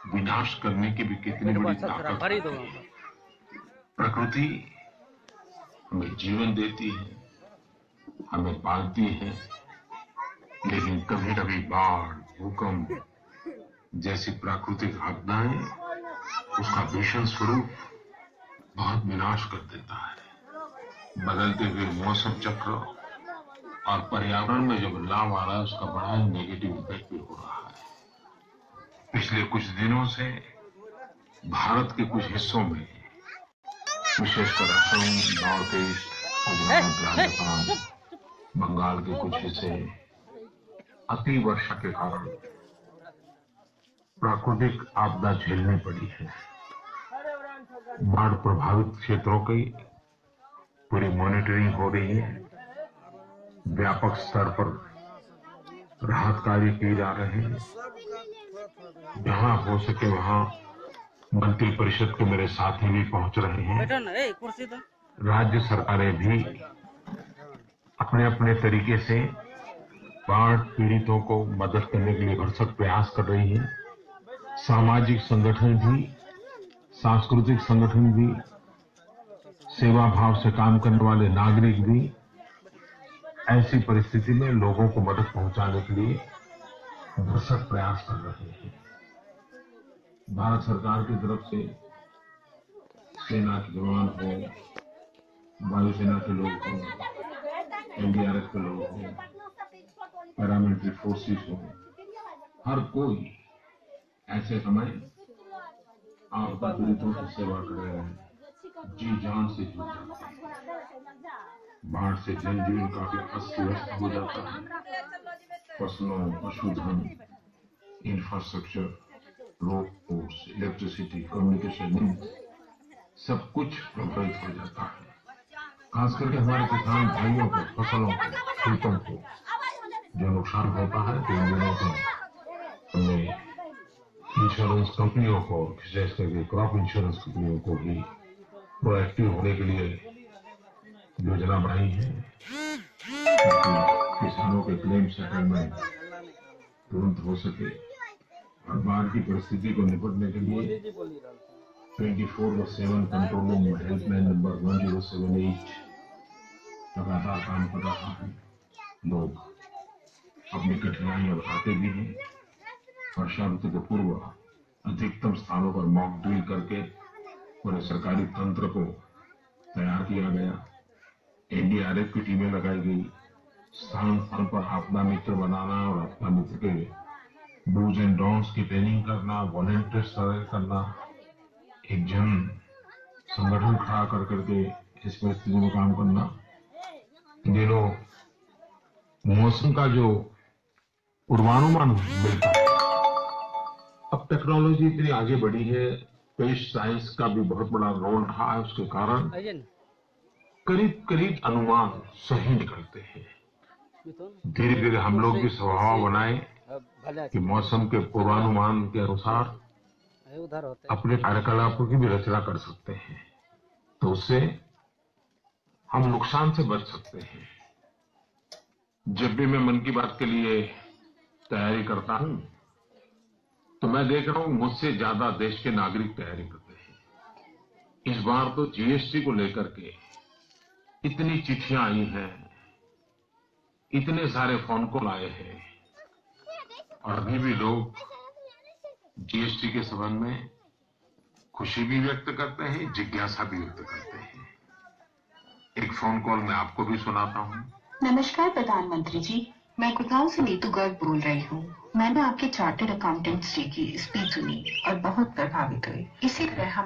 विनाश करने की भी कितनी बड़ी ताकत होती है। प्रकृति हमें जीवन देती है, हमें पालती है, लेकिन कभी कभी बाढ़, भूकंप जैसी प्राकृतिक आपदाएं उसका भीषण स्वरूप बहुत विनाश कर देता है। बदलते हुए मौसम चक्र और पर्यावरण में जो बदलाव आ रहा है उसका बड़ा ही नेगेटिव इफेक्ट भी हो रहा है। पिछले कुछ दिनों से भारत के कुछ हिस्सों में, विशेषकर असम, नॉर्थ ईस्ट, गुजरात, राजस्थान, बंगाल के कुछ हिस्से अति वर्षा के कारण प्राकृतिक आपदा झेलनी पड़ी है। बाढ़ प्रभावित क्षेत्रों की पूरी मॉनिटरिंग हो रही है। व्यापक स्तर पर राहत कार्य किए जा रहे हैं। जहां हो सके वहां मंत्री परिषद के मेरे साथी भी पहुंच रहे हैं। राज्य सरकारें भी अपने अपने तरीके से बाढ़ पीड़ितों को मदद करने के लिए भरसक प्रयास कर रही हैं। सामाजिक संगठन भी, सांस्कृतिक संगठन भी, सेवा भाव से काम करने वाले नागरिक भी ऐसी परिस्थिति में लोगों को मदद पहुंचाने के लिए भरसक प्रयास कर रहे हैं। भारत सरकार की तरफ से सेना के जवान हो, वायुसेना के लोग हो, एनडीआरएफ के लोग हो, पैरामिलिट्री फोर्सेस हो, हर कोई ऐसे समय आपदा पीड़ितों की सेवा कर रहे हैं, जी जान से जुट जाते हैं। बाढ़ से जनजीवन काफी अस्त व्यस्त हो जाता है। फसलों, पशुधन, infrastructure, road, electricity, communication link सब कुछ प्रभावित हो जाता है। खास करके हमारे किसान भाइयों को, फसलों को, खेतों को जो नुकसान होता है, तो इन दिनों को हमने इंश्योरेंस कंपनियों को, विशेष करके क्रॉप इंश्योरेंस कंपनियों को भी प्रोएक्टिव होने के लिए योजना बनाई है, ताकि किसानों के क्लेम सेटलमेंट तुरंत हो सके। और बाढ़ की परिस्थिति को निपटने के लिए 24/7 कंट्रोल रूम हेल्पलाइन नंबर 1078 लगातार काम कर रहा है। लोग अपनी कठिनाइयां बताते भी हैं। वर्षा ऋतु के पूर्व अधिकतम स्थानों पर मॉक ड्रिल करके पूरे सरकारी तंत्र को तैयार किया गया। एनडीआरएफ की टीमें लगाई गई। स्थान स्थान पर आपदा मित्र बनाना और आपदा मित्र के डूज एंड डोंट्स की ट्रेनिंग करना, वॉलंटियर्स करना, एक जन संगठन खड़ा कर करके इस परिस्थिति में काम करना। इन दिनों मौसम का जो पूर्वानुमान मिलता है, अब टेक्नोलॉजी इतनी आगे बढ़ी है, स्पेस साइंस का भी बहुत बड़ा रोल रहा है। उसके कारण करीब करीब अनुमान सही निकलते हैं। धीरे धीरे हम लोग भी स्वभाव बनाए कि मौसम के पूर्वानुमान के अनुसार अपने कार्यकलापों की भी रचना कर सकते हैं, तो उससे हम नुकसान से बच सकते हैं। जब भी मैं मन की बात के लिए तैयारी करता हूं, तो मैं देख रहा हूं मुझसे ज्यादा देश के नागरिक तैयारी करते हैं। इस बार तो जीएसटी को लेकर के इतनी चिट्ठियां आई हैं, इतने सारे फोन कॉल आए हैं, और अभी भी लोग जीएसटी के संबंध में खुशी भी व्यक्त करते हैं, जिज्ञासा भी व्यक्त करते हैं। एक फोन कॉल मैं आपको भी सुनाता हूं। नमस्कार प्रधानमंत्री जी, मैं गुड़गांव से नीतू गर्ग बोल रही हूँ। मैंने आपके चार्टर्ड अकाउंटेंट्स डे की स्पीच सुनी और बहुत प्रभावित हुई। इसी तरह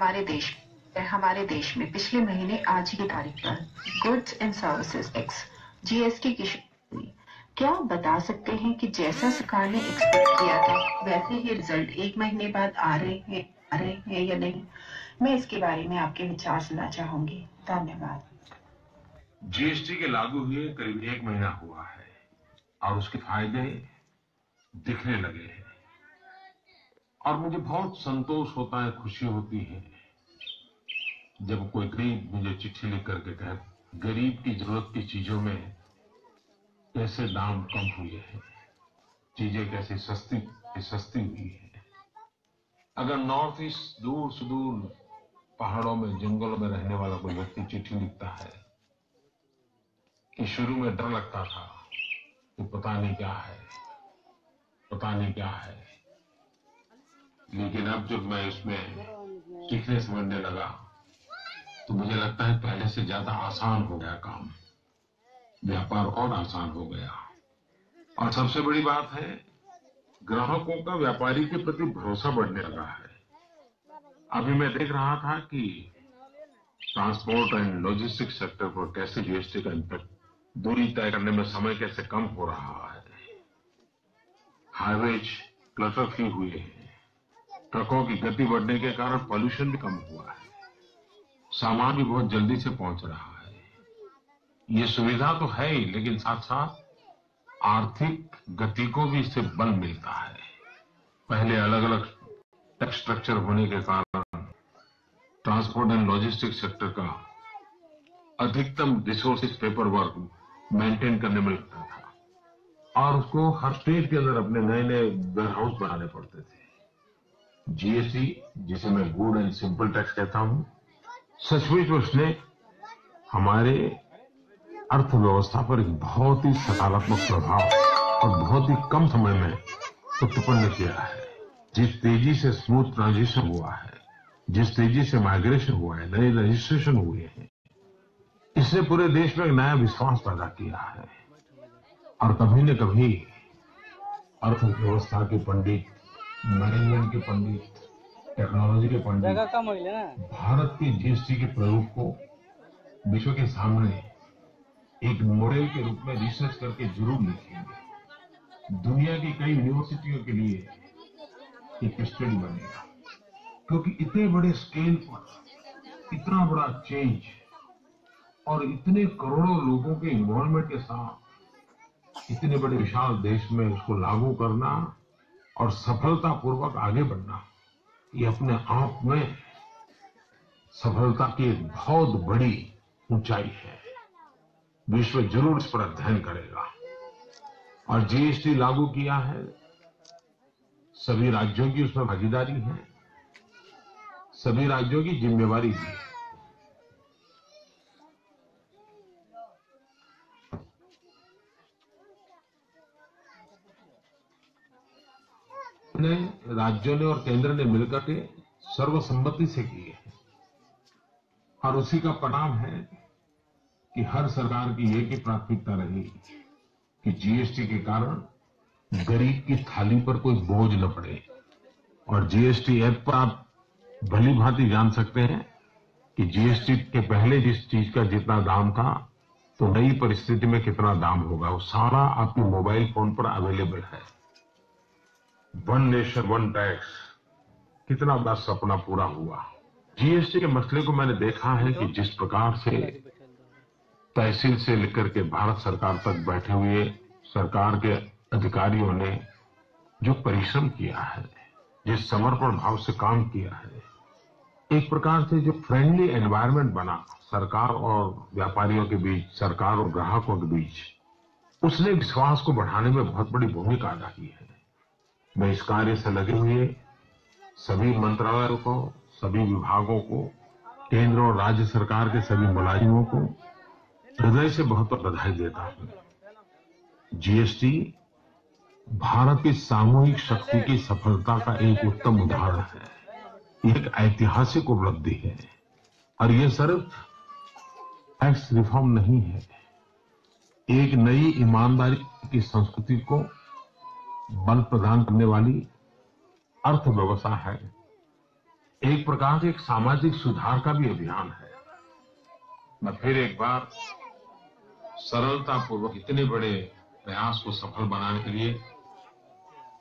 हमारे देश में पिछले महीने आज की तारीख पर goods and services tax GST की शुरुआत हुई। क्या आप बता सकते हैं कि जैसा सरकार ने एक्सपेक्ट किया था वैसे ही रिजल्ट एक महीने बाद आ रहे हैं या नहीं? मैं इसके बारे में आपके विचार सुनना चाहूंगी। धन्यवाद। जीएसटी के लागू हुए करीब 1 महीना हुआ है और उसके फायदे दिखने लगे हैं, और मुझे बहुत संतोष होता है, खुशी होती है जब कोई गरीब मुझे चिट्ठी लिख करके कहे गरीब की जरूरत की चीजों में कैसे दाम कम हुए हैं, चीजें कैसे सस्ती हुई है। अगर नॉर्थ ईस्ट दूर सुदूर पहाड़ों में जंगलों में रहने वाला कोई व्यक्ति चिट्ठी लिखता है कि शुरू में डर लगता था कि पता नहीं क्या है, पता नहीं क्या है, लेकिन अब जब मैं इसमें सीखने समझने लगा तो मुझे लगता है पहले से ज्यादा आसान हो गया काम, व्यापार और आसान हो गया। और सबसे बड़ी बात है, ग्राहकों का व्यापारी के प्रति भरोसा बढ़ने लगा है। अभी मैं देख रहा था कि ट्रांसपोर्ट एंड लॉजिस्टिक्स सेक्टर पर कैसे जीएसटी का इम्पैक्ट, दूरी तय करने में समय कैसे कम हो रहा है, हाईवेज क्लटर फ्री हुए हैं, ट्रकों की गति बढ़ने के कारण पॉल्यूशन भी कम हुआ है, सामान भी बहुत जल्दी से पहुंच रहा है। ये सुविधा तो है ही, लेकिन साथ साथ आर्थिक गति को भी इससे बल मिलता है। पहले अलग अलग टैक्स स्ट्रक्चर होने के कारण ट्रांसपोर्ट एंड लॉजिस्टिक्स सेक्टर का अधिकतम रिसोर्सेज पेपर वर्क मेंटेन करने में लगता था और उसको हर स्टेट के अंदर अपने नए नए वेयर हाउस बनाने पड़ते थे। जीएसटी, जिसे मैं गुड एंड सिंपल टैक्स कहता हूं, सचमुच उसने हमारे अर्थव्यवस्था पर एक बहुत ही सकारात्मक प्रभाव और बहुत ही कम समय में उत्पन्न किया है। जिस तेजी से स्मूथ ट्रांजिशन हुआ है, जिस तेजी से माइग्रेशन हुआ है, नए रजिस्ट्रेशन हुए हैं, इसने पूरे देश में एक नया विश्वास पैदा किया है। और कभी न कभी अर्थव्यवस्था के पंडित, मैनेजमेंट के पंडित, टेक्नोलॉजी के पंडित भारत के जीएसटी के प्रयोग को विश्व के सामने एक मॉडल के रूप में रिसर्च करके जरूर लिखेंगे। दुनिया की कई यूनिवर्सिटियों के लिए एक स्टडी बनेगा, क्योंकि इतने बड़े स्केल पर इतना बड़ा चेंज और इतने करोड़ों लोगों के इन्वॉल्वमेंट के साथ इतने बड़े विशाल देश में उसको लागू करना और सफलतापूर्वक आगे बढ़ना, ये अपने आप में सफलता की एक बहुत बड़ी ऊंचाई है। विश्व जरूर इस पर अध्ययन करेगा। और जीएसटी लागू किया है, सभी राज्यों की उसमें भागीदारी है, सभी राज्यों की जिम्मेवारी भी है। राज्यों ने और केंद्र ने मिलकर के सर्वसम्मति से किए हैं और उसी का परिणाम है कि हर सरकार की एक ही प्राथमिकता रही कि जीएसटी के कारण गरीब की थाली पर कोई बोझ न पड़े। और जीएसटी ऐप पर आप भली भांति जान सकते हैं कि जीएसटी के पहले जिस चीज का जितना दाम था तो नई परिस्थिति में कितना दाम होगा, वो सारा आपके मोबाइल फोन पर अवेलेबल है। वन नेशन वन टैक्स, कितना बड़ा सपना पूरा हुआ। जीएसटी के मसले को मैंने देखा है कि जिस प्रकार से तहसील से लेकर के भारत सरकार तक बैठे हुए सरकार के अधिकारियों ने जो परिश्रम किया है, जिस समर्पण भाव से काम किया है, एक प्रकार से जो फ्रेंडली एनवायरनमेंट बना सरकार और व्यापारियों के बीच, सरकार और ग्राहकों के बीच, उसने विश्वास को बढ़ाने में बहुत बड़ी भूमिका अदा की है। मैं इस कार्य से लगे हुए सभी मंत्रालयों को, सभी विभागों को, केंद्र और राज्य सरकार के सभी मुलाजिमों को हृदय से बहुत बहुत बधाई देता हूं। जीएसटी भारत की सामूहिक शक्ति की सफलता का एक उत्तम उदाहरण है। एक ऐतिहासिक उपलब्धि है और ये सिर्फ टैक्स रिफॉर्म नहीं है, एक नई ईमानदारी की संस्कृति को बल प्रदान करने वाली अर्थव्यवस्था है। एक प्रकार से एक सामाजिक सुधार का भी अभियान है। मैं फिर एक बार सरलतापूर्वक इतने बड़े प्रयास को सफल बनाने के लिए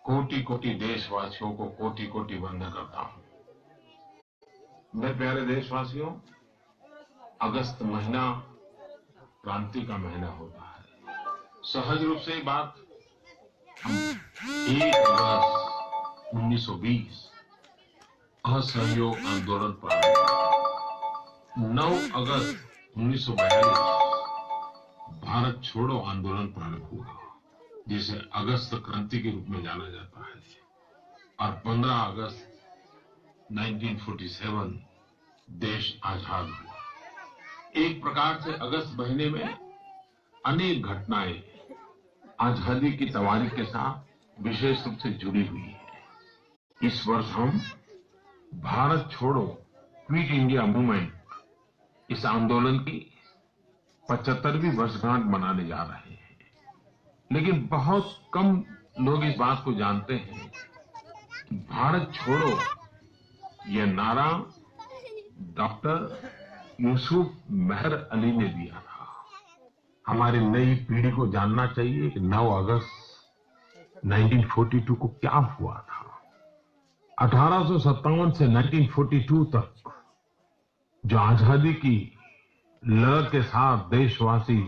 कोटि कोटि देशवासियों को कोटि कोटि वंदन करता हूं। मेरे प्यारे देशवासियों, अगस्त महीना क्रांति का महीना होता है। सहज रूप से बात 1 अगस्त 1920 असहयोग आंदोलन प्रारंभ, 9 अगस्त 1942 भारत छोड़ो आंदोलन प्रारंभ हुआ, जिसे अगस्त क्रांति के रूप में जाना जाता है। और 15 अगस्त 1947 देश आजाद हुआ। एक प्रकार से अगस्त महीने में अनेक घटनाएं आजादी की तवारीख के साथ विशेष रूप से जुड़ी हुई है। इस वर्ष हम भारत छोड़ो क्विट इंडिया मूवमेंट, इस आंदोलन की 75वीं वर्षगांठ मनाने जा रहे हैं। लेकिन बहुत कम लोग इस बात को जानते हैं कि भारत छोड़ो यह नारा डॉक्टर यूसुफ मेहर अली ने दिया था। हमारी नई पीढ़ी को जानना चाहिए कि 9 अगस्त 1942 को क्या हुआ था। 1857 से 1942 तक जो आजादी की लड़त के साथ देशवासी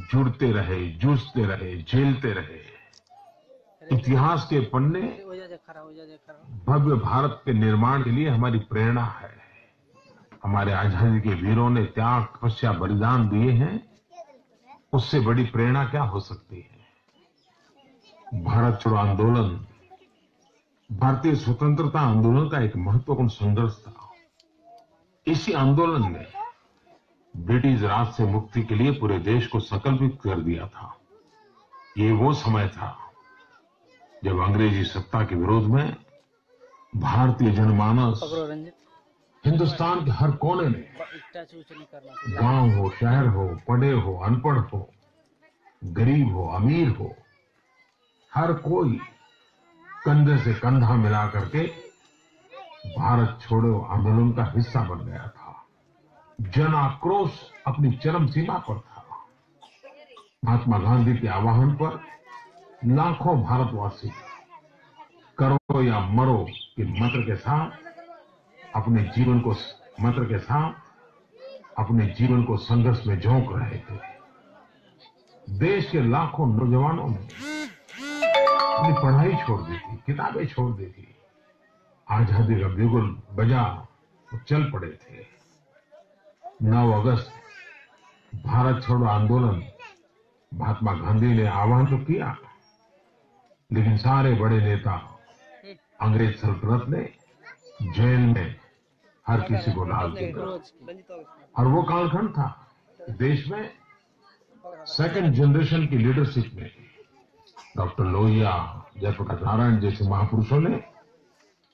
जुड़ते रहे, जूझते रहे, झेलते रहे, इतिहास के पन्ने भव्य भारत के निर्माण के लिए हमारी प्रेरणा है। हमारे आजादी के वीरों ने त्याग, तपस्या, बलिदान दिए हैं, उससे बड़ी प्रेरणा क्या हो सकती है। भारत छोड़ो आंदोलन भारतीय स्वतंत्रता आंदोलन का एक महत्वपूर्ण संघर्ष था। इसी आंदोलन ने ब्रिटिश राज से मुक्ति के लिए पूरे देश को संकल्पित कर दिया था। ये वो समय था जब अंग्रेजी सत्ता के विरोध में भारतीय जनमानस हिंदुस्तान के हर कोने में, गांव हो, शहर हो, पढ़े हो, अनपढ़ हो, गरीब हो, अमीर हो, हर कोई कंधे से कंधा मिला करके भारत छोड़ो आंदोलन का हिस्सा बन गया था। जन आक्रोश अपनी चरम सीमा पर था। महात्मा गांधी के आह्वान पर लाखों भारतवासी करो या मरो के मंत्र के साथ अपने जीवन को संघर्ष में झोंक रहे थे। देश के लाखों नौजवानों ने अपनी पढ़ाई छोड़ दी थी, किताबें छोड़ दी थी, आजादी का बिगुल बजा तो चल पड़े थे। 9 अगस्त भारत छोड़ो आंदोलन महात्मा गांधी ने आह्वान तो किया, लेकिन सारे बड़े नेता अंग्रेज सल्तनत ने जेल में हर किसी को डाल दिया। और वो कालखंड था देश में सेकंड जनरेशन की लीडरशिप में डॉक्टर लोहिया, जयप्रकाश नारायण जैसे महापुरुषों ने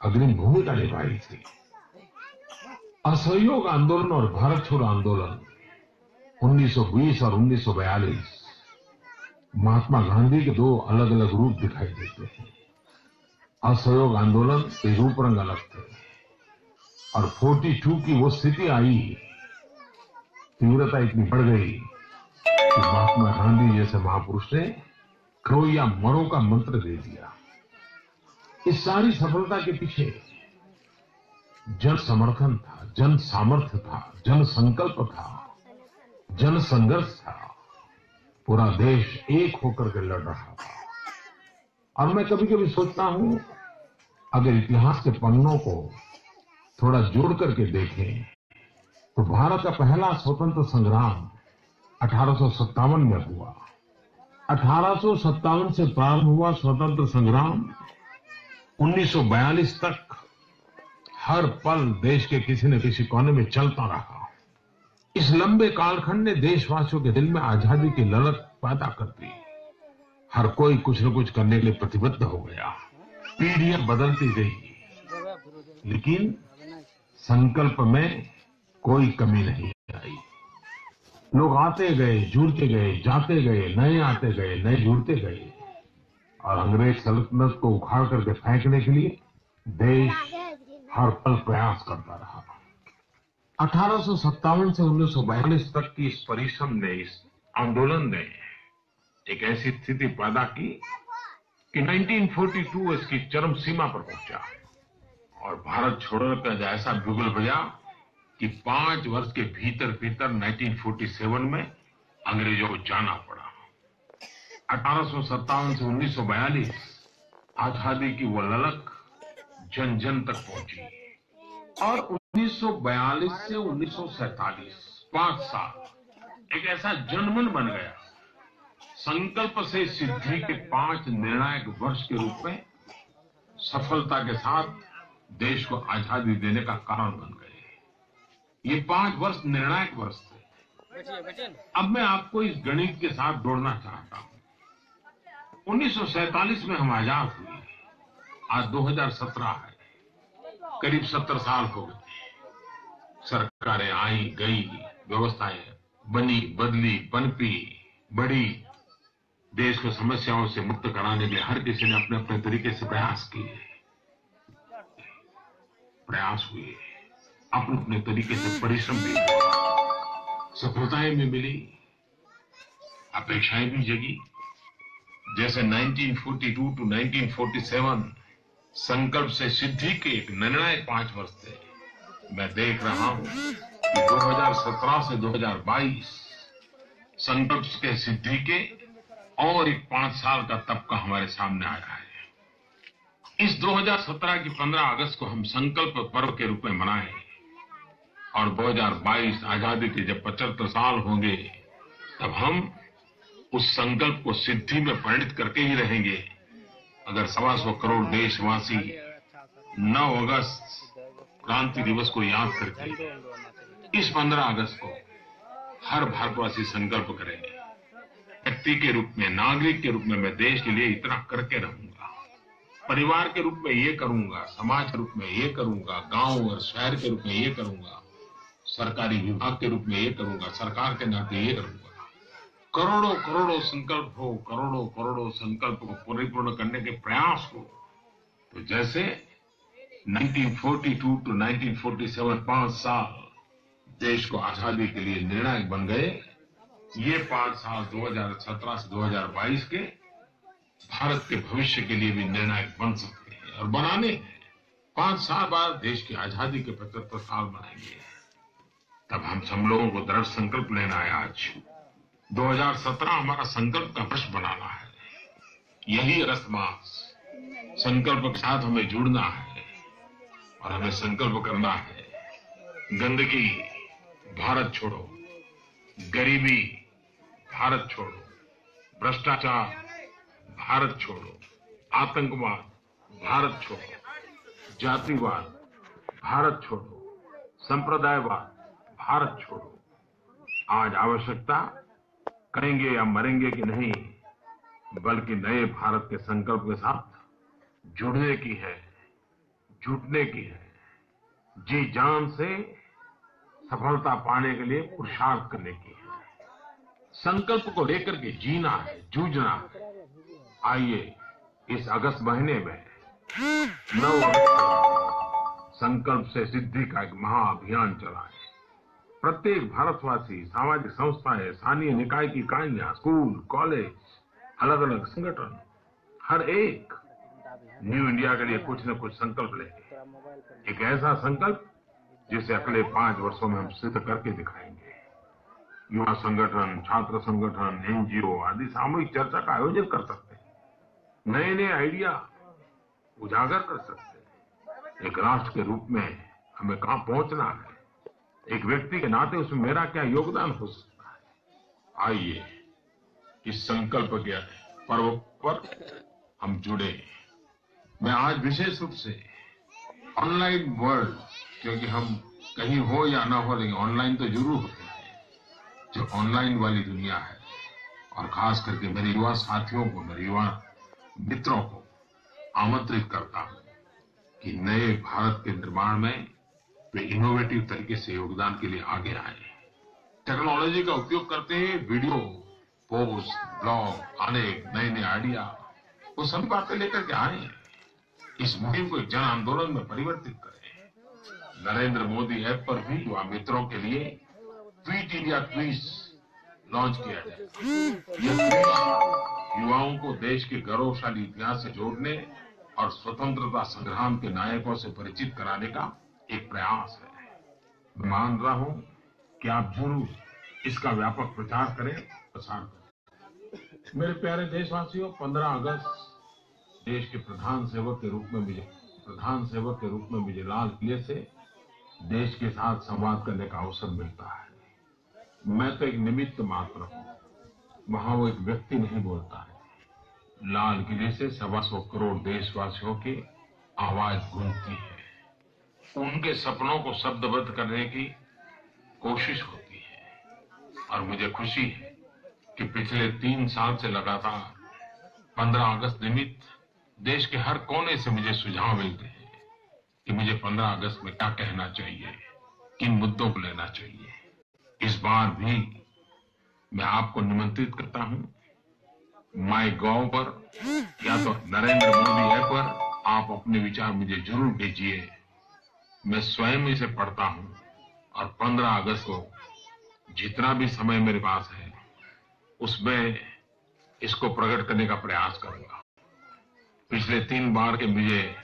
अग्रिम भूमिका निभाई थी। असहयोग आंदोलन और भारत छोड़ो आंदोलन 1920 और 1942 महात्मा गांधी के 2 अलग अलग रूप दिखाई देते हैं। असहयोग आंदोलन के रूप रंग अलग थे और 42 की वो स्थिति आई, तीव्रता इतनी बढ़ गई कि महात्मा गांधी जैसे महापुरुष ने करो या मरो का मंत्र दे दिया। इस सारी सफलता के पीछे जन समर्थन था, जन सामर्थ्य था, जन संकल्प था, जन संघर्ष था। पूरा देश एक होकर के लड़ रहा था। और मैं कभी कभी सोचता हूं, अगर इतिहास के पन्नों को थोड़ा जोड़ करके देखें तो भारत का पहला स्वतंत्र संग्राम 1857 में हुआ। 1857 से प्रारंभ हुआ स्वतंत्र संग्राम 1942 तक हर पल देश के किसी न किसी कोने में चलता रहा। इस लंबे कालखंड ने देशवासियों के दिल में आजादी की ललक पैदा कर दी। हर कोई कुछ न कुछ करने के लिए प्रतिबद्ध हो गया। पीढ़ियां बदलती गई, लेकिन संकल्प में कोई कमी नहीं आई। लोग आते गए, जुड़ते गए, जाते गए, नए आते गए, नए जुड़ते गए और अंग्रेज सल्तनत को उखाड़ करके फेंकने के लिए देश हर पल प्रयास करता रहा। 1857 से 1942 तक की इस परिश्रम ने, इस आंदोलन ने एक ऐसी स्थिति पैदा की कि 1942 इसकी चरम सीमा पर पहुंचा और भारत छोड़ो का ऐसा बिगुल बजा कि 5 वर्ष के भीतर 1947 में अंग्रेजों को जाना पड़ा। 1857 से 1942 आजादी की वो ललक जन जन तक पहुंची और 1942 से 1947 5 साल एक ऐसा जनमन बन गया। संकल्प से सिद्धि के 5 निर्णायक वर्ष के रूप में सफलता के साथ देश को आजादी देने का कारण बन गए। ये 5 वर्ष निर्णायक वर्ष थे। अब मैं आपको इस गणित के साथ जोड़ना चाहता हूं। 1947 में हम आजाद हुए, आज 2017 है, करीब 70 साल हो गए। सरकारें आई गई, व्यवस्थाएं बनी, बदली, पनपी, बढ़ी। देश को समस्याओं से मुक्त कराने के लिए हर किसी ने अपने अपने तरीके से प्रयास किए, प्रयास हुए, अपने अपने तरीके से परिश्रम भी किया, सफलताएं भी मिली, अपेक्षाएं भी जगी। जैसे 1942 टू 1947 संकल्प से सिद्धि के एक निर्णायक 5 वर्ष थे। मैं देख रहा हूं कि 2017 से 2022 संकल्प के सिद्धि के और एक 5 साल का तबका हमारे सामने आया है। इस 2017 की 15 अगस्त को हम संकल्प पर्व के रूप में मनाएं और 2022 आजादी के जब 75 साल होंगे तब हम उस संकल्प को सिद्धि में परिणत करके ही रहेंगे। अगर 125 करोड़ देशवासी 9 अगस्त क्रांति दिवस को याद करके इस 15 अगस्त को हर भारतवासी संकल्प करेंगे, व्यक्ति के रूप में, नागरिक के रूप में मैं देश के लिए इतना करके रहूंगा, परिवार के रूप में ये करूंगा, समाज के रूप में ये करूंगा, गांव और शहर के रूप में ये करूंगा, सरकारी विभाग के रूप में ये करूंगा, सरकार के नाते ये करूंगा। करोड़ों करोड़ों संकल्प हो, करोड़ों करोड़ों संकल्प को परिपूर्ण करने के प्रयास हो। तो जैसे 1942 टू 1947 5 साल देश को आजादी के लिए निर्णायक बन गए, ये 5 साल 2017 से 2022 के भारत के भविष्य के लिए भी निर्णायक बन सकते हैं और बनाने हैं। 5 साल बाद देश की आजादी के 75 साल मनाएंगे। तब हम सब लोगों को दृढ़ संकल्प लेना है। आज 2017 हमारा संकल्प का वर्ष बनाना है। यही अगस्त मास संकल्प के साथ हमें जुड़ना है और हमें संकल्प करना है, गंदगी भारत छोड़ो, गरीबी भारत छोड़ो, भ्रष्टाचार भारत छोड़ो, आतंकवाद भारत छोड़ो, जातिवाद भारत छोड़ो, संप्रदायवाद भारत छोड़ो। आज आवश्यकता करेंगे या मरेंगे कि नहीं, बल्कि नए भारत के संकल्प के साथ जुड़ने की है, जुटने की है, जी जान से सफलता पाने के लिए पुरुषार्थ करने की है। संकल्प को लेकर के जीना है, जूझना है। आइए इस अगस्त महीने में 9 अगस्त संकल्प से सिद्धि का एक महाअभियान चलाएं। प्रत्येक भारतवासी, सामाजिक संस्थाएं, स्थानीय निकाय की इकाइयां, स्कूल, कॉलेज, अलग अलग संगठन, हर एक न्यू इंडिया के लिए कुछ न कुछ संकल्प लेंगे। एक ऐसा संकल्प जिसे अगले 5 वर्षों में हम सिद्ध करके दिखाएंगे। युवा संगठन, छात्र संगठन, एनजीओ आदि सामूहिक चर्चा का आयोजन कर सकते हैं, नए नए आइडिया उजागर कर सकते हैं। एक राष्ट्र के रूप में हमें कहां पहुंचना है, एक व्यक्ति के नाते उसमें मेरा क्या योगदान हो सकता है। आइए इस संकल्प के पर्व पर हम जुड़े। मैं आज विशेष रूप से ऑनलाइन वर्ल्ड, क्योंकि हम कहीं हो या ना हो लेकिन ऑनलाइन तो जरूर होते हैं, जो ऑनलाइन वाली दुनिया है, और खास करके मेरे युवा साथियों को, मेरे युवा मित्रों को आमंत्रित करता हूं कि नए भारत के निर्माण में वे इनोवेटिव तरीके से योगदान के लिए आगे आए। टेक्नोलॉजी का उपयोग करते हैं, वीडियो, पोस्ट, ब्लॉग, अनेक नए नए आइडिया, वो सभी बातें लेकर के आए। इस मुहिम को एक जन आंदोलन में परिवर्तित करें। नरेंद्र मोदी ऐप पर भी युवा मित्रों के लिए ट्वीट इंडिया क्विज लॉन्च किया जाएगा। यह क्विज युवाओं को देश के गौरवशाली इतिहास से जोड़ने और स्वतंत्रता संग्राम के नायकों से परिचित कराने का एक प्रयास है। मैं मान रहा हूं कि आप जरूर इसका व्यापक प्रचार करें, प्रसार करें। मेरे प्यारे देशवासियों, 15 अगस्त देश के प्रधान सेवक के रूप में मुझे लाल किले से देश के साथ संवाद करने का अवसर मिलता है। मैं तो एक निमित्त मात्र हूं, वहां वो एक व्यक्ति नहीं बोलता है। लाल किले से 125 करोड़ देशवासियों की आवाज गूंजती है। उनके सपनों को शब्दबद्ध करने की कोशिश होती है। और मुझे खुशी है कि पिछले 3 साल से लगातार 15 अगस्त निमित्त देश के हर कोने से मुझे सुझाव मिलते हैं कि मुझे 15 अगस्त में क्या कहना चाहिए, किन मुद्दों को लेना चाहिए। इस बार भी मैं आपको निमंत्रित करता हूं, MyGov पर या तो नरेंद्र मोदी ऐप पर आप अपने विचार मुझे जरूर भेजिए। मैं स्वयं इसे पढ़ता हूं और 15 अगस्त को जितना भी समय मेरे पास है उसमें इसको प्रकट करने का प्रयास करूंगा। पिछले 3 बार के मुझे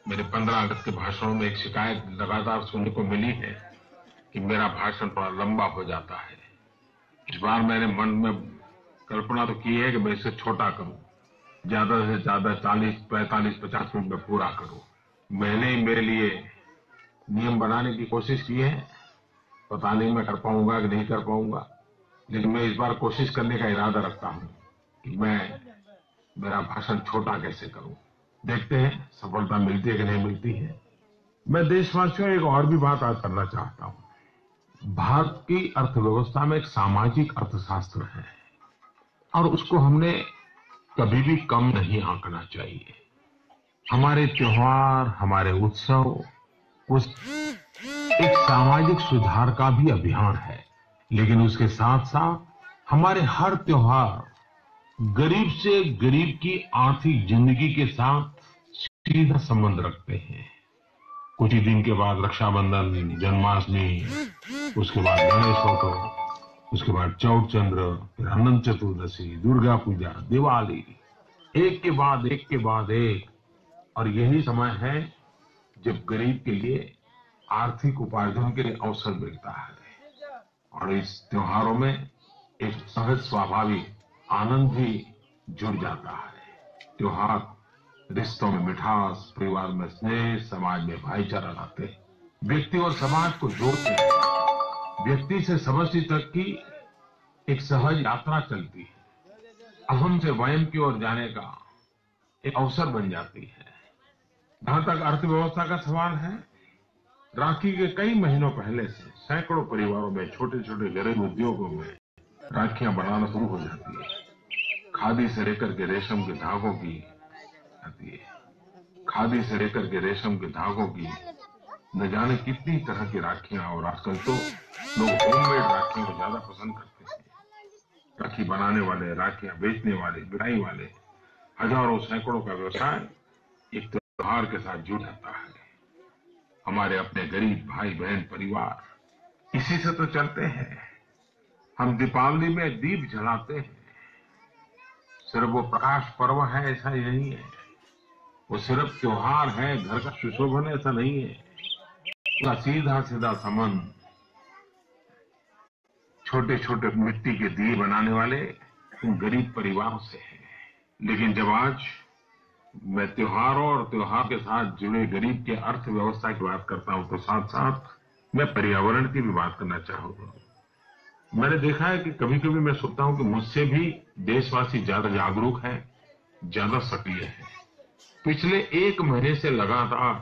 मेरे 15 अगस्त के भाषणों में एक शिकायत लगातार सुनने को मिली है कि मेरा भाषण थोड़ा लंबा हो जाता है। इस बार मैंने मन में कल्पना तो की है कि मैं इसे छोटा करूं, ज्यादा से ज्यादा 40, 45, 50 मिनट में पूरा करूं। मैंने ही मेरे लिए नियम बनाने की कोशिश की है, पता नहीं मैं कर पाऊंगा कि नहीं कर पाऊंगा, लेकिन मैं इस बार कोशिश करने का इरादा रखता हूं कि मैं मेरा भाषण छोटा कैसे करूं। देखते हैं सफलता मिलती है कि नहीं मिलती है। मैं देशवासियों एक और भी बात आज करना चाहता हूं। भारत की अर्थव्यवस्था में एक सामाजिक अर्थशास्त्र है और उसको हमने कभी भी कम नहीं आंकना चाहिए। हमारे त्योहार, हमारे उत्सव उस एक सामाजिक सुधार का भी अभियान है, लेकिन उसके साथ साथ हमारे हर त्योहार गरीब से गरीब की आर्थिक जिंदगी के साथ सीधा संबंध रखते हैं। कुछ ही दिन के बाद रक्षाबंधन, जन्माष्टमी, उसके बाद गणेशोत्सव, उसके बाद चौथ चंद्र, फिर अनंत चतुर्दशी, दुर्गा पूजा, दिवाली, एक के बाद एक के बाद एक। और यही समय है जब गरीब के लिए आर्थिक उपार्जन के लिए अवसर मिलता है और इस त्योहारों में एक सहज स्वाभाविक आनंद भी जुड़ जाता है। त्योहार रिश्तों में मिठास, परिवार में स्नेह, समाज में भाईचारा लाते हैं, व्यक्ति और समाज को जोड़ते हैं। व्यक्ति से समष्टि तक की एक सहज यात्रा चलती है, अहम से वयम की ओर जाने का एक अवसर बन जाती है। जहां तक अर्थव्यवस्था का सवाल है, राखी के कई महीनों पहले से सैकड़ों परिवारों में, छोटे छोटे घरेलू उद्योगों में राखियां बनाना शुरू हो जाती है। खादी से लेकर के रेशम के धागों की आती है, खादी से लेकर के रेशम के धागों की न जाने कितनी तरह की राखियां। और आजकल तो लोग होममेड राखियों को ज्यादा पसंद करते हैं। राखी बनाने वाले, राखियां बेचने वाले, बिनाई वाले, हजारों सैकड़ों का व्यवसाय एक त्योहार के साथ जुड़ जाता है। हमारे अपने गरीब भाई बहन परिवार इसी से तो चलते हैं। हम दीपावली में दीप जलाते हैं, सिर्फ वो प्रकाश पर्व है ऐसा ही नहीं है, वो सिर्फ त्योहार है, घर का सुशोभन ऐसा नहीं है। उसका सीधा सीधा संबंध छोटे छोटे मिट्टी के दिए बनाने वाले उन गरीब परिवारों से है। लेकिन जब आज मैं त्योहारों और त्योहार के साथ जुड़े गरीब के अर्थव्यवस्था की बात करता हूं तो साथ साथ मैं पर्यावरण की भी बात करना चाहूंगा। मैंने देखा है कि कभी कभी मैं सोचता हूं कि मुझसे भी देशवासी ज्यादा जागरूक हैं, ज्यादा सक्रिय हैं। पिछले 1 महीने से लगातार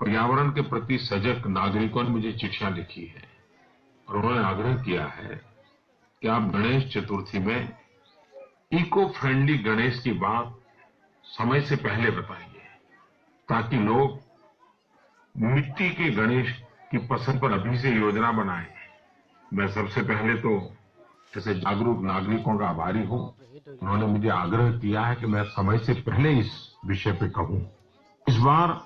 पर्यावरण के प्रति सजग नागरिकों ने मुझे चिट्ठियां लिखी है और उन्होंने आग्रह किया है कि आप गणेश चतुर्थी में इको फ्रेंडली गणेश की बात समय से पहले बताइए, ताकि लोग मिट्टी के गणेश की पसंद पर अभी से योजना बनाएं। मैं सबसे पहले तो ऐसे जागरूक नागरिकों का आभारी हूं। उन्होंने मुझे आग्रह किया है कि मैं समय से पहले इस विषय पे कहूं। इस बार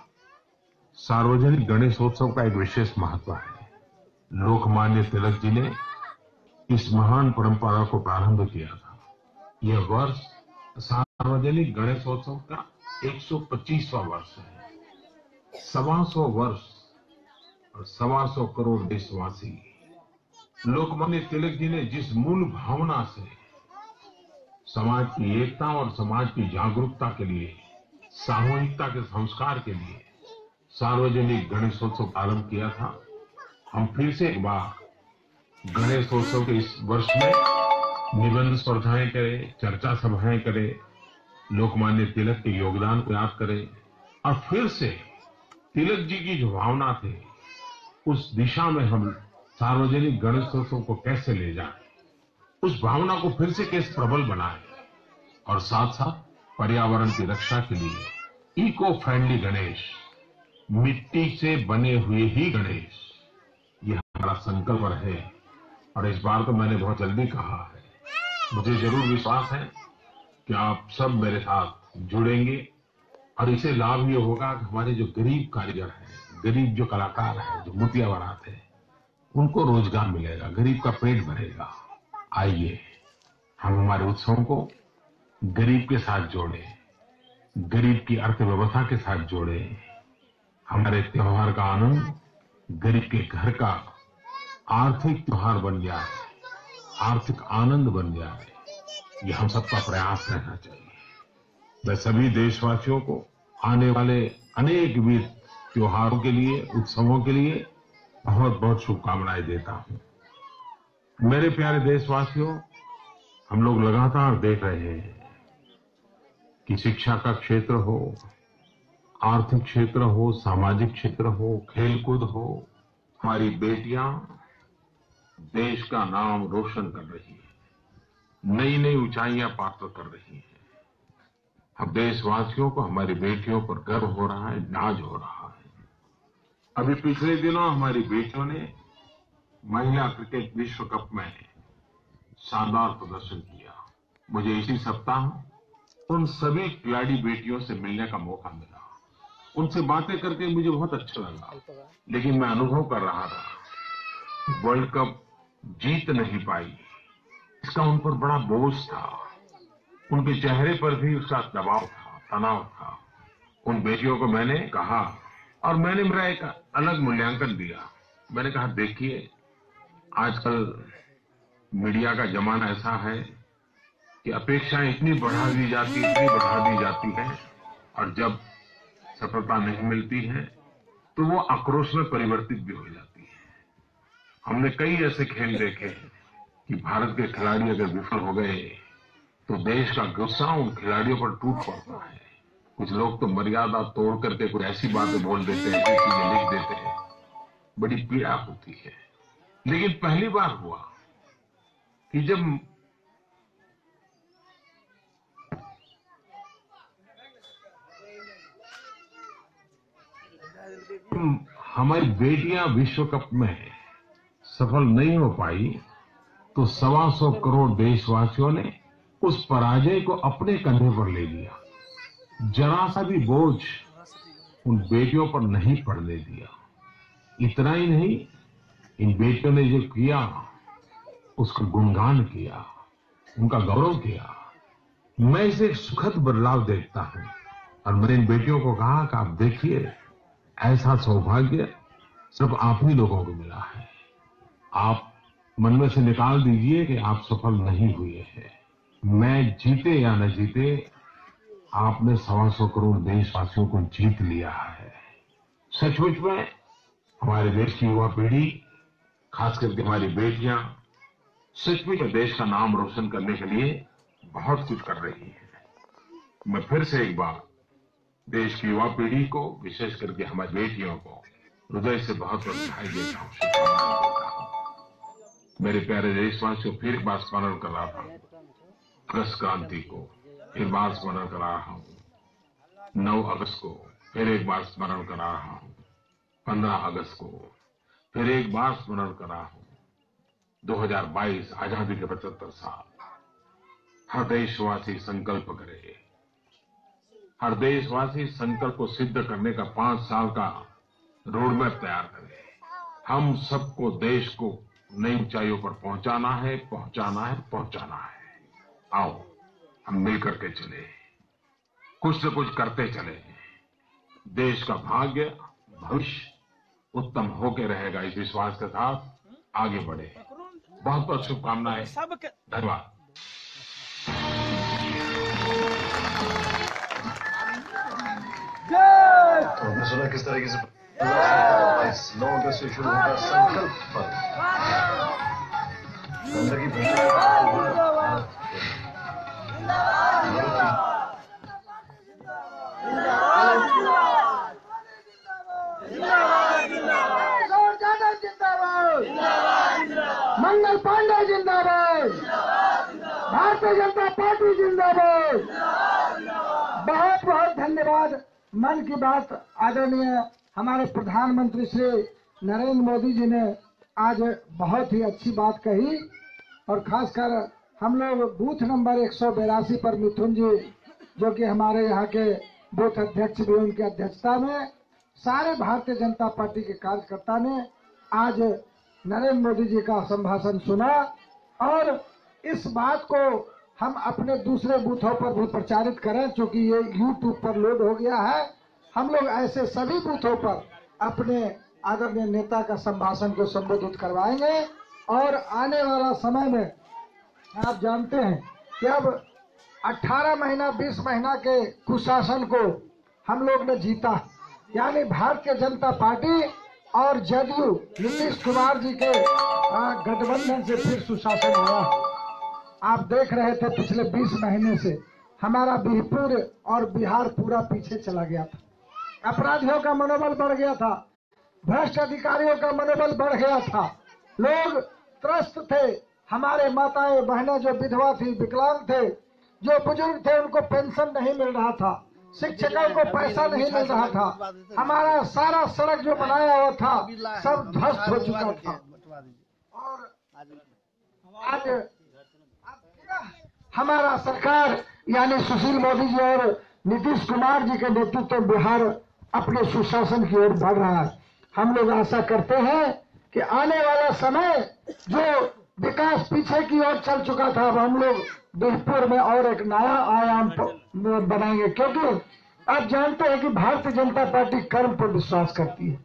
सार्वजनिक गणेशोत्सव का एक विशेष महत्व है। लोकमान्य तिलक जी ने इस महान परंपरा को प्रारंभ किया था। यह वर्ष सार्वजनिक गणेशोत्सव का 125वां वर्ष है। 125 वर्ष और 125 करोड़ देशवासी लोकमान्य तिलक जी ने जिस मूल भावना से समाज की एकता और समाज की जागरूकता के लिए, सामूहिकता के संस्कार के लिए सार्वजनिक गणेशोत्सव प्रारंभ किया था, हम फिर से एक बार गणेशोत्सव के इस वर्ष में निबंध स्पर्धाएं करें, चर्चा सभाएं करें, लोकमान्य तिलक के योगदान को याद करें और फिर से तिलक जी की जो भावना थी, उस दिशा में हम सार्वजनिक गणेशोत्सव को कैसे ले जाएं, उस भावना को फिर से कैसे प्रबल बनाएं और साथ साथ पर्यावरण की रक्षा के लिए इको फ्रेंडली गणेश, मिट्टी से बने हुए ही गणेश, ये हमारा संकल्प रहे। और इस बार तो मैंने बहुत जल्दी कहा है, मुझे जरूर विश्वास है कि आप सब मेरे साथ जुड़ेंगे और इसे लाभ ये होगा कि हमारे जो गरीब कारीगर हैं, गरीब जो कलाकार हैं, जो मूर्तियां बनाते हैं, उनको रोजगार मिलेगा, गरीब का पेट भरेगा। आइए हम हमारे उत्सवों को गरीब के साथ जोड़ें, गरीब की अर्थव्यवस्था के साथ जोड़ें। हमारे त्योहार का आनंद गरीब के घर का आर्थिक त्योहार बन जाए, आर्थिक आनंद बन जाए। ये हम सबका प्रयास रहना चाहिए। मैं सभी देशवासियों को आने वाले अनेक विविध त्योहारों के लिए, उत्सवों के लिए बहुत बहुत शुभकामनाएं देता हूं। मेरे प्यारे देशवासियों, हम लोग लगातार देख रहे हैं कि शिक्षा का क्षेत्र हो, आर्थिक क्षेत्र हो, सामाजिक क्षेत्र हो, खेलकूद हो, हमारी बेटियां देश का नाम रोशन कर रही हैं, नई नई ऊंचाइयां प्राप्त कर रही हैं। अब देशवासियों को हमारी बेटियों पर गर्व हो रहा है, नाज हो रहा है। अभी पिछले दिनों हमारी बेटियों ने महिला क्रिकेट विश्व कप में शानदार प्रदर्शन किया। मुझे इसी सप्ताह उन सभी खिलाड़ी बेटियों से मिलने का मौका मिला। उनसे बातें करके मुझे बहुत अच्छा लगा, लेकिन मैं अनुभव कर रहा था, वर्ल्ड कप जीत नहीं पाई, इसका उन पर बड़ा बोझ था। उनके चेहरे पर भी उसका दबाव था, तनाव था। उन बेटियों को मैंने कहा, और मैंने मेरा एक अलग मूल्यांकन दिया। मैंने कहा, देखिए, आजकल मीडिया का जमाना ऐसा है कि अपेक्षाएं इतनी बढ़ा दी जाती है, और जब सफलता नहीं मिलती है तो वो आक्रोश में परिवर्तित भी हो जाती है। हमने कई ऐसे खेल देखे कि भारत के खिलाड़ी अगर विफल हो गए तो देश का गुस्सा उन खिलाड़ियों पर टूट पड़ता है। कुछ लोग तो मर्यादा तोड़ करके कुछ ऐसी बातें बोल देते हैं, ऐसी चीजें लिख देते हैं, बड़ी पीड़ा होती है। लेकिन पहली बार हुआ कि जब हमारी बेटियां विश्व कप में सफल नहीं हो पाई तो 125 करोड़ देशवासियों ने उस पराजय को अपने कंधे पर ले लिया। जरा सा भी बोझ उन बेटियों पर नहीं पड़ने दिया। इतना ही नहीं, इन बेटियों ने जो किया उसका गुणगान किया, उनका गौरव किया। मैं इसे एक सुखद बदलाव देखता हूं और मैंने इन बेटियों को कहा कि आप देखिए, ऐसा सौभाग्य सिर्फ आप ही लोगों को मिला है। आप मन में से निकाल दीजिए कि आप सफल नहीं हुए हैं। मैं जीते या न जीते, आपने 125 करोड़ देशवासियों को जीत लिया है। सचमुच में हमारे देश की युवा पीढ़ी, खास करके हमारी बेटियां, सचमुच में देश का नाम रोशन करने के लिए बहुत कुछ कर रही है। मैं फिर से एक बार देश की युवा पीढ़ी को, विशेष करके हमारी बेटियों को हृदय से बहुत बधाई देता हूँ, शुभकामनाएं देता हूँ। मेरे प्यारे देशवासियों, फिर एक बार स्मरण कर रहा था अगस्त क्रांति को, फिर बार स्मरण करा रहा हूँ 9 अगस्त को, फिर एक बार स्मरण करा रहा हूँ 15 अगस्त को, फिर एक बार स्मरण करा रहा हूँ 2022 आजादी के 75 साल। हर देशवासी संकल्प करे, हर देशवासी संकल्प को सिद्ध करने का 5 साल का रोड मैप तैयार करे। हम सबको, देश को नई ऊंचाइयों पर पहुंचाना है, पहुंचाना है, पहुंचाना है। आओ हम मिलकर के चले, कुछ न कुछ करते चले। देश का भाग्य, भविष्य उत्तम होके रहेगा, इस विश्वास के साथ आगे बढ़े। बहुत बहुत शुभकामनाएं, धन्यवाद। तो हमने सुना किस तरीके से 9 अगस्त से शुरू होगा संकल्प पल। गंदगी किशोर यादव जिंदाबाद, मंगल पांडे जिंदाबाद, भारतीय जनता पार्टी जिंदाबाद। बहुत बहुत धन्यवाद। मन की बात आदरणीय हमारे प्रधानमंत्री श्री नरेंद्र मोदी जी ने आज बहुत ही अच्छी बात कही, और खासकर हम लोग बूथ नंबर 182 पर मिथुन जी, जो कि हमारे यहाँ के बूथ अध्यक्ष भी, उनकी अध्यक्षता में सारे भारतीय जनता पार्टी के कार्यकर्ता ने आज नरेंद्र मोदी जी का संभाषण सुना, और इस बात को हम अपने दूसरे बूथों पर भी प्रचारित करें, क्योंकि ये YouTube पर लोड हो गया है। हम लोग ऐसे सभी बूथों पर अपने आदरणीय नेता का संभाषण को संबोधित करवाएंगे, और आने वाला समय में आप जानते हैं कि अब 18 महीना 20 महीना के कुशासन को हम लोग ने जीता, यानी भारतीय जनता पार्टी और जदयू नीतीश कुमार जी के गठबंधन से फिर सुशासन हुआ। आप देख रहे थे पिछले 20 महीने से हमारा बीरपुर और बिहार पूरा पीछे चला गया था। अपराधियों का मनोबल बढ़ गया था, भ्रष्ट अधिकारियों का मनोबल बढ़ गया था, लोग त्रस्त थे। हमारे माताएं बहनें जो विधवा थी, विकलांग थे, जो बुजुर्ग थे, उनको पेंशन नहीं मिल रहा था, शिक्षकों को पैसा नहीं मिल रहा था, हमारा सारा सड़क जो बनाया हुआ था सब ध्वस्त हो चुका था। और आज हमारा सरकार यानी सुशील मोदी जी और नीतीश कुमार जी के नेतृत्व में बिहार अपने सुशासन की ओर बढ़ रहा है। हम लोग आशा करते हैं कि आने वाला समय जो विकास पीछे की ओर चल चुका था, अब हम लोग बीरपुर में और एक नया आयाम बनाएंगे, क्योंकि आप जानते हैं कि भारतीय जनता पार्टी कर्म पर विश्वास करती है।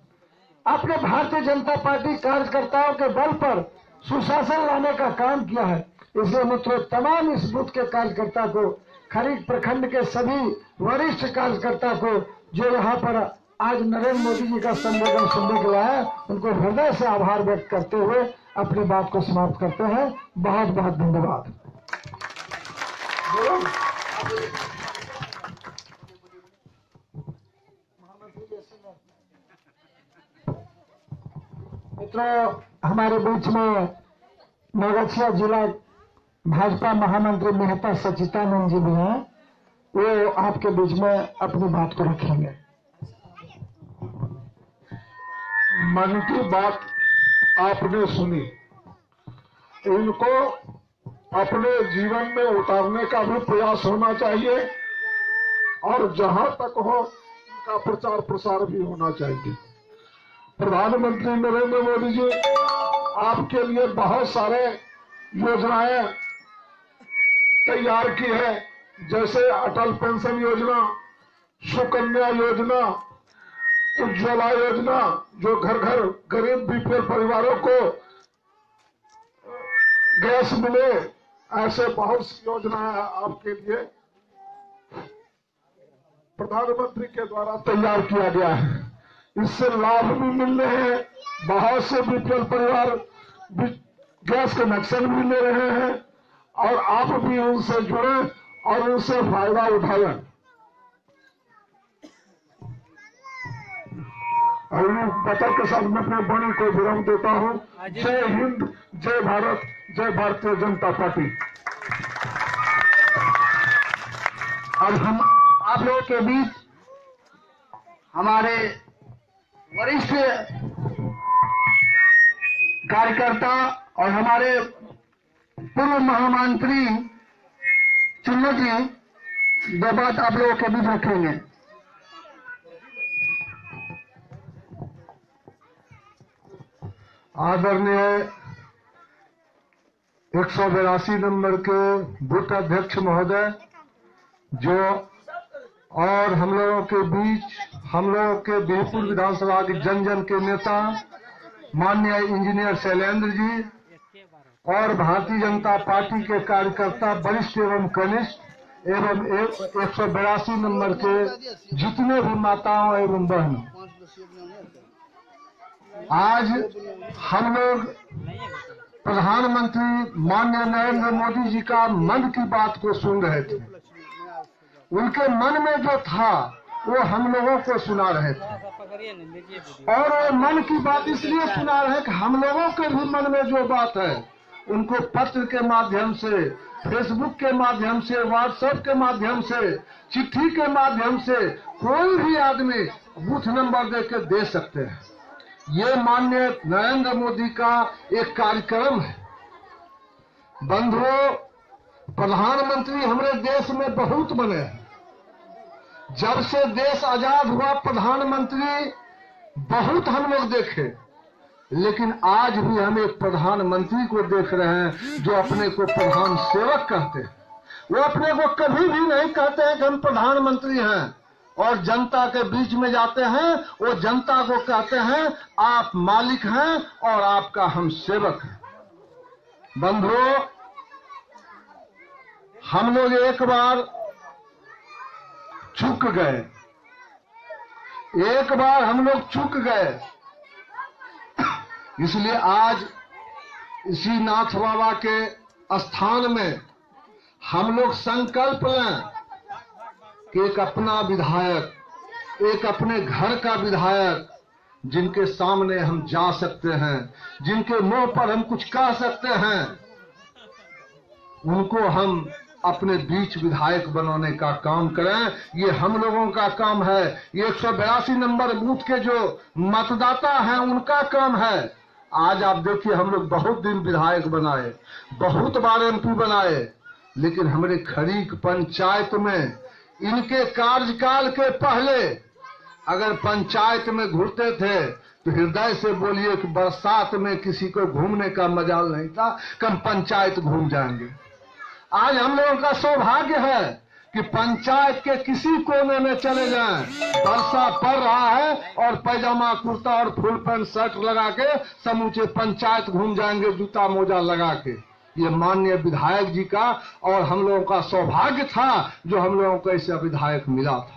आपने भारतीय जनता पार्टी कार्यकर्ताओं के बल पर सुशासन लाने का काम किया है। इसलिए मित्रों, तमाम इस बूथ के कार्यकर्ता को, खरीक प्रखंड के सभी वरिष्ठ कार्यकर्ता को जो यहाँ पर आज नरेंद्र मोदी जी का संबोधन सुनने के लिए आए, उनको हृदय से आभार व्यक्त करते हुए अपनी बात को समाप्त करते हैं। बहुत बहुत धन्यवाद। मित्रों, हमारे बीच में नौगछिया जिला भाजपा महामंत्री मेहता सचिदानंद जी भी हैं, वो आपके बीच में अपनी बात को रखेंगे। मन की बात आपने सुनी, इनको अपने जीवन में उतारने का भी प्रयास होना चाहिए, और जहां तक हो इनका प्रचार प्रसार भी होना चाहिए। प्रधानमंत्री नरेंद्र मोदी जी आपके लिए बहुत सारे योजनाएं तैयार की है, जैसे अटल पेंशन योजना, सुकन्या योजना, उज्ज्वला योजना, जो घर घर गरीब बीपीएल परिवारों को गैस मिले, ऐसे बहुत सी योजनाएं आपके लिए प्रधानमंत्री के द्वारा तैयार किया गया है। इससे लाभ भी मिल रहे हैं, बहुत से बीपीएल परिवार गैस कनेक्शन भी ले रहे हैं, और आप भी उनसे जुड़े और उनसे फायदा उठाएं। बतौर के साथ मैं अपने वाणी को विराम देता हूं। जय हिंद, जय भारत, जय भारतीय जनता पार्टी। अब हम आप लोगों के बीच हमारे वरिष्ठ कार्यकर्ता और हमारे पूर्व महामंत्री चुन्नू जी दो बात आप लोगों के बीच रखेंगे। आदरणीय 182 नंबर के बूथ अध्यक्ष महोदय, जो और हम लोगों के बीच हम लोगों के बीरपुर विधानसभा के जन जन के नेता माननीय इंजीनियर शैलेंद्र जी, और भारतीय जनता पार्टी के कार्यकर्ता वरिष्ठ एवं कनिष्ठ एवं 182 नंबर के जितने भी माताओं एवं बहनों, आज हम लोग प्रधानमंत्री माननीय नरेंद्र मोदी जी का मन की बात को सुन रहे थे। उनके मन में जो था वो हम लोगों को सुना रहे थे। और वो मन की बात इसलिए सुना रहे कि हम लोगों के भी मन में जो बात है उनको पत्र के माध्यम से, फेसबुक के माध्यम से, व्हाट्सएप के माध्यम से, चिट्ठी के माध्यम से कोई भी आदमी बूथ नंबर देकर दे सकते हैं। ये माननीय नरेंद्र मोदी का एक कार्यक्रम है। बंधुओं, प्रधानमंत्री हमारे देश में बहुत बने हैं। जब से देश आजाद हुआ प्रधानमंत्री बहुत हम लोग देखे, लेकिन आज भी हम एक प्रधानमंत्री को देख रहे हैं जो अपने को प्रधान सेवक कहते हैं। वो अपने को कभी भी नहीं कहते हैं कि हम प्रधानमंत्री हैं, और जनता के बीच में जाते हैं वो जनता को कहते हैं आप मालिक हैं और आपका हम सेवक हैं। बंधुओं, हम लोग एक बार चूक गए, एक बार हम लोग चूक गए, इसलिए आज इसी नाथ बाबा के स्थान में हम लोग संकल्प लें कि एक अपना विधायक, एक अपने घर का विधायक जिनके सामने हम जा सकते हैं, जिनके मुंह पर हम कुछ कह सकते हैं, उनको हम अपने बीच विधायक बनाने का काम करें। ये हम लोगों का काम है। ये 182 नंबर बूथ के जो मतदाता हैं उनका काम है। आज आप देखिए, हम लोग बहुत दिन विधायक बनाए, बहुत बार MP बनाए, लेकिन हमारे खरीक पंचायत में इनके कार्यकाल के पहले अगर पंचायत में घूरते थे तो हृदय से बोलिए कि बरसात में किसी को घूमने का मजाल नहीं था कि हम पंचायत घूम जाएंगे। आज हम लोगों का सौभाग्य है कि पंचायत के किसी कोने में चले जाएं, वर्षा पड़ रहा है और पैजामा कुर्ता और फुल पैंट शर्ट लगा के समूचे पंचायत घूम जाएंगे, जूता मोजा लगा के। ये माननीय विधायक जी का और हम लोगों का सौभाग्य था जो हम लोगों को ऐसा विधायक मिला था।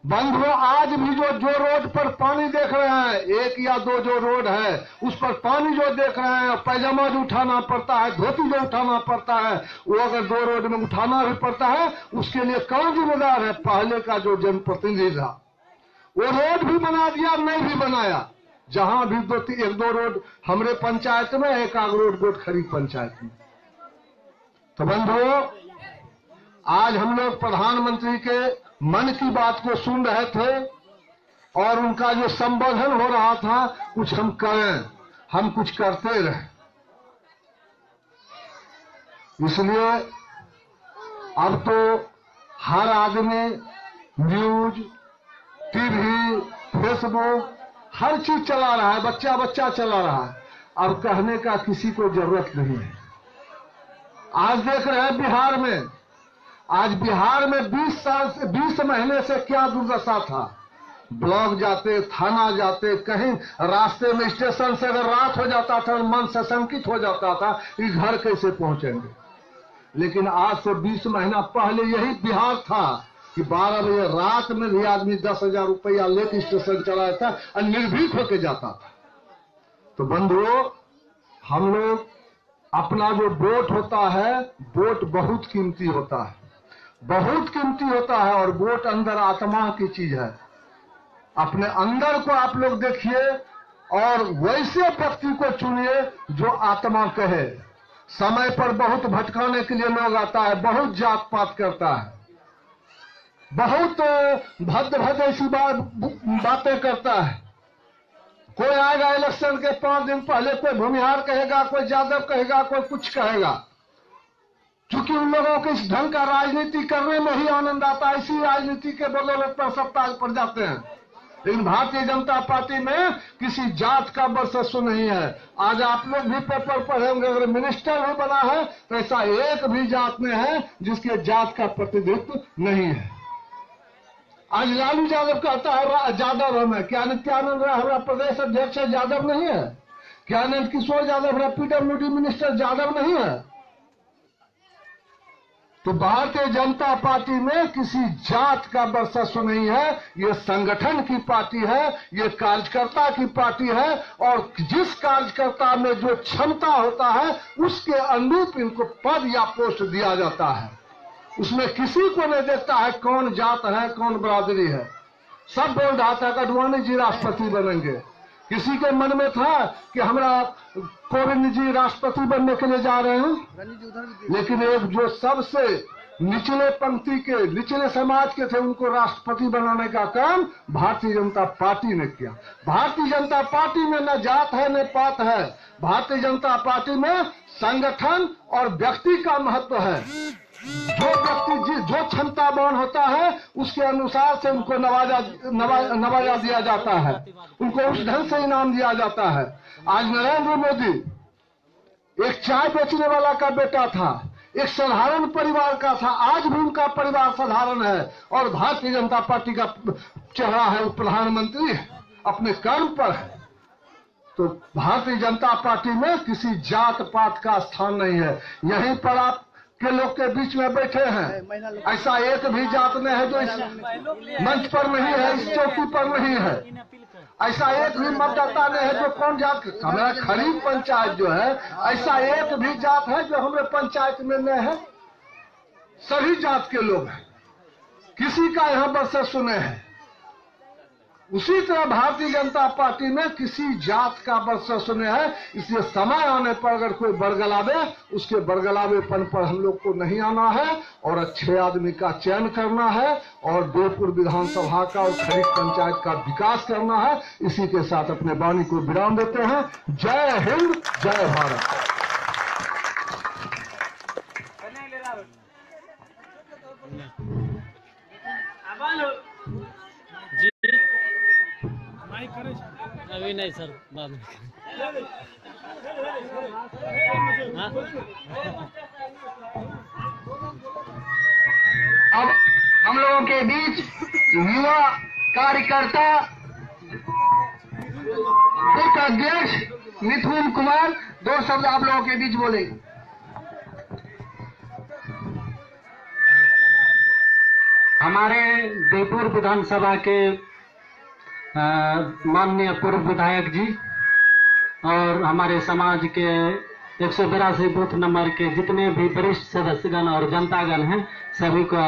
बंधुओं, आज भी जो रोड पर पानी देख रहे हैं, एक या दो जो रोड है उस पर पानी जो देख रहे हैं, पैजामा जो उठाना पड़ता है, धोती जो उठाना पड़ता है, वो अगर 2 रोड में उठाना भी पड़ता है, उसके लिए कौन जिम्मेदार है? पहले का जो जनप्रतिनिधि था। वो रोड भी बना दिया, नहीं भी बनाया। जहां भी 1-2 रोड हमरे पंचायत में, एक आग रोड गोटखरी पंचायत में। तो बंधुओं, आज हम लोग प्रधानमंत्री के मन की बात को सुन रहे थे और उनका जो संबोधन हो रहा था, कुछ हम करें, हम कुछ करते रहे। इसलिए अब तो हर आदमी न्यूज, टीवी, फेसबुक हर चीज चला रहा है, बच्चा बच्चा चला रहा है। अब कहने का किसी को जरूरत नहीं है। आज देख रहे हैं बिहार में, आज बिहार में 20 महीने से क्या दुर्दशा था। ब्लॉक जाते, थाना जाते, कहीं रास्ते में स्टेशन से अगर रात हो जाता था मन सशंकित हो जाता था कि घर कैसे पहुंचेंगे। लेकिन आज से 20 महीना पहले यही बिहार था कि 12 बजे रात में भी आदमी 10,000 रुपया लेकर स्टेशन चलाया था और निर्भीक होकर जाता था। तो बंधुओं, हम लोग अपना जो वोट होता है, वोट बहुत कीमती होता है, बहुत कीमती होता है। और वोट अंदर आत्मा की चीज है। अपने अंदर को आप लोग देखिए और वैसे व्यक्ति को चुनिए जो आत्मा कहे। समय पर बहुत भटकाने के लिए लोग आता है, बहुत जात पात करता है, बहुत भद्र ऐसी बातें करता है। कोई आएगा इलेक्शन के 5 दिन पहले, कोई भूमिहार कहेगा, कोई यादव कहेगा, कोई कुछ कहेगा। क्योंकि उन लोगों को इस ढंग का राजनीति करने में ही आनंद आता है, इसी राजनीति के बदौलत पर सत्ता पर जाते हैं। लेकिन भारतीय जनता पार्टी में किसी जात का वर्चस्व नहीं है। आज आप लोग भी पेपर पढ़ेंगे, अगर मिनिस्टर भी बना है तो ऐसा एक भी जात में है जिसके जात का प्रतिनिधित्व नहीं है। आज लालू यादव कहता है यादव हमें, क्या नित्यानंद राय हमारा प्रदेश अध्यक्ष यादव नहीं है? क्या नंद किशोर यादव हमारा PWD मिनिस्टर यादव नहीं है? तो भारतीय जनता पार्टी में किसी जात का वर्चस्व नहीं है। ये संगठन की पार्टी है, ये कार्यकर्ता की पार्टी है। और जिस कार्यकर्ता में जो क्षमता होता है उसके अनुरूप इनको पद या पोस्ट दिया जाता है। उसमें किसी को नहीं देखता है कौन जात है कौन बरादरी है। सब बोल रहा था कि अडवाणी जी राष्ट्रपति बनेंगे। किसी के मन में था कि हमारा कोविंद जी राष्ट्रपति बनने के लिए जा रहे हैं, लेकिन एक जो सबसे निचले पंक्ति के निचले समाज के थे उनको राष्ट्रपति बनाने का काम भारतीय जनता पार्टी ने किया। भारतीय जनता पार्टी में न जात है न पात है। भारतीय जनता पार्टी में संगठन और व्यक्ति का महत्व है। जो व्यक्ति जो क्षमतावान होता है उसके अनुसार से उनको नवाजा दिया जाता है, उनको उस ढंग से इनाम दिया जाता है। आज नरेंद्र मोदी एक चाय बेचने वाला का बेटा था, एक साधारण परिवार का था, आज भी उनका परिवार साधारण है और भारतीय जनता पार्टी का चेहरा है, प्रधानमंत्री अपने कर्म पर है। तो भारतीय जनता पार्टी में किसी जात पात का स्थान नहीं है। यहीं पर आप के लोग के बीच में बैठे हैं, ऐसा एक भी जात नहीं है जो इस मंच पर नहीं है, इस चौकी पर नहीं है। ऐसा एक भी मतदाता नहीं है जो कौन जात, हमारा खरीद पंचायत जो है ऐसा एक भी जात है जो हमारे पंचायत में नहीं है। सभी जात के लोग हैं, किसी का यहाँ बरसे सुने हैं। उसी तरह भारतीय जनता पार्टी में किसी जात का बरसा सुने हैं। इसलिए समय आने पर अगर कोई बरगलावे, उसके बरगलावेपन पर हम लोग को नहीं आना है और अच्छे आदमी का चयन करना है और देवपुर विधानसभा का और खरीद पंचायत का विकास करना है। इसी के साथ अपने वाणी को विराम देते हैं। जय हिंद, जय भारत। अभी नहीं सर, बाद में। अब हम लोगों के बीच युवा कार्यकर्ता बूथ अध्यक्ष मिथुन कुमार 2 शब्द आप लोगों के बीच बोलेंगे। हमारे देवपुर विधानसभा के माननीय पूर्व विधायक जी और हमारे समाज के 182 बूथ नंबर के जितने भी वरिष्ठ सदस्यगण और जनतागण हैं, सभी को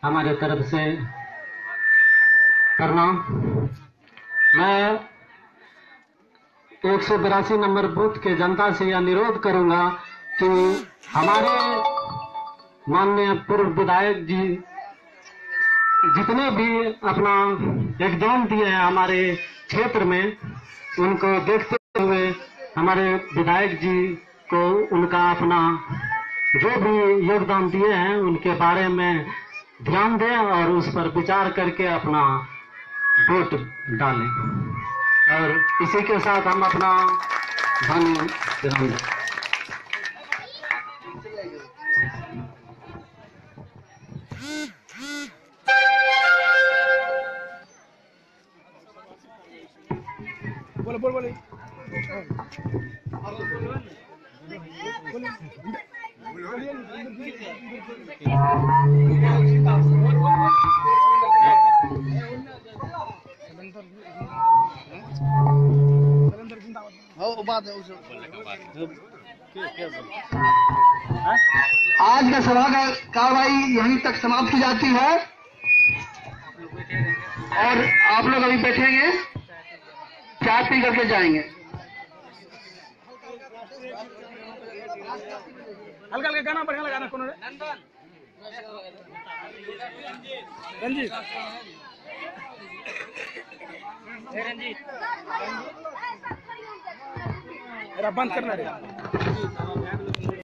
हमारे तरफ से प्रणाम। मैं 182 नंबर बूथ के जनता से यह अनुरोध करूंगा कि हमारे माननीय पूर्व विधायक जी जितने भी अपना योगदान दिए हैं हमारे क्षेत्र में, उनको देखते हुए हमारे विधायक जी को उनका अपना जो भी योगदान दिए हैं उनके बारे में ध्यान दें और उस पर विचार करके अपना वोट डालें। और इसी के साथ हम अपना धन्यवाद। बोले आज का सभा का कार्रवाई यहीं तक समाप्त की जाती है और आप लोग अभी बैठेंगे, चाय पी करके जाएंगे। हल्का हल्का गाना, बढ़िया लगाना। कौन रंजीत रंजीत बंद करना रे।